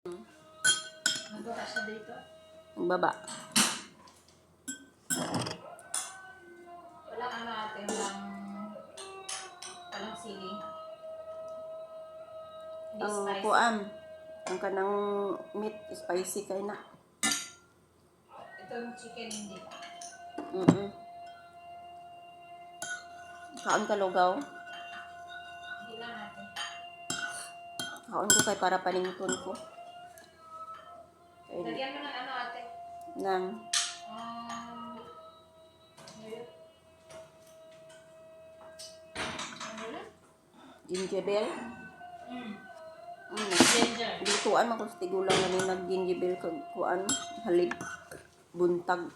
Nagbuka siya dito. Ang baba. Walang ano ate, walang sili. Hindi Ang spicy. kuan. Ang kanang meat, spicy kay na. Ito yung chicken hindi. Kaon ka lugaw. Hindi lang natin. Kaon ko kay para panington ko. Kay Lagyan mo ng ano ate? nang Ngayon. Ano yun? gingerbell. Ginger. Lutuan man ko sa tigulang na ni nag-gingerbell kag kuan halip buntag.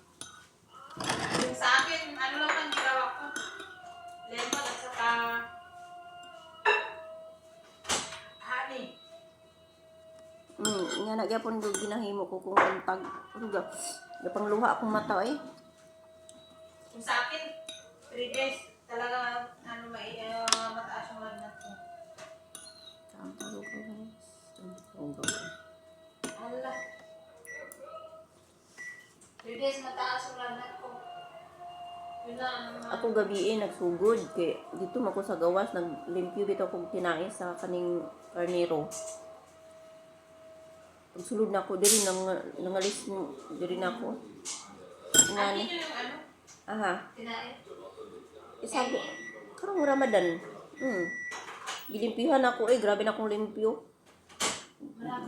Yung sa akin, ano lang ang ginawa ko? Lemon at saka honey. Nga na gyapon do ginahimo ko kung buntag. Ruga. Gapang luha akong mata eh. Yung sa akin, 3 days. Talaga, mataas yung lagnat ko. Kaon ka lugaw guys. Lugaw. Ala. 3 days mataas yung lagnat ko. Yun na, Ako gabi nagsugod kay dito mako sa gawas naglimpyo bitaw kog tinais sa kaning karnero. Pagsulod na ako diri nangalis diri na ako. Akin Ngani. yung ano, Aha. tinain. Isabi karong Ramadan. Gilimpyuhan ako grabe na akong limpyo.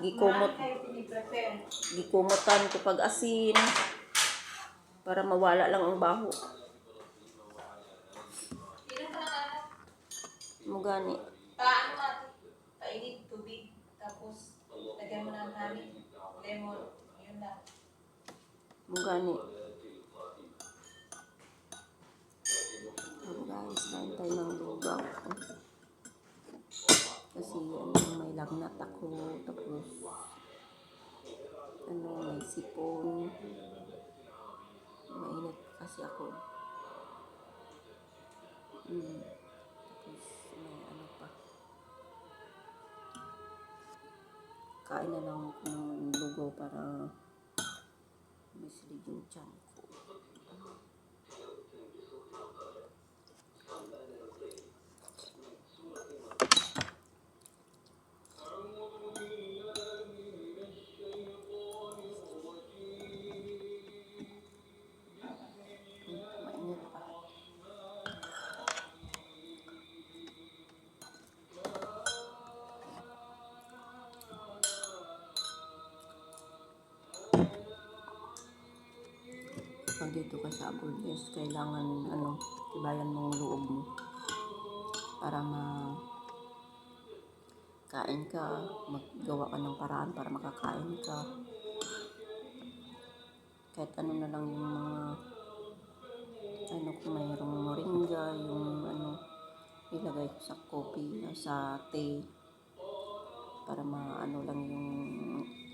Gikumot. Marami kayo piniprepare. Gikumutan ko pag asin para mawala lang ang baho. Ilan ka ng ano? Mugani. Paano natin? Painit tubig. Tapos, lagyan mo ng honey, lemon. Yun lang. Mugani. Oh guys, kain tayo ng lugaw. Kasi may lagnat ako. Tapos, may sipon. Mainit kasi ako. Tapos, may ano pa. Kain na lang ako ng lugaw para masilig yung tiyan ko. Mainit pa. Pag dito ka sa Abuldes, kailangan tibayan mong loob mo para kain ka, maggawa ka ng paraan para makakain ka. Kahit ano na lang yung mga kung mayroong moringa, yung ilagay ko sa coffee, sa tea para maano lang yung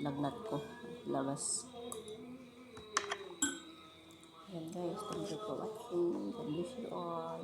lagnat ko labas. Yan guys, thank you for watching. God bless you all.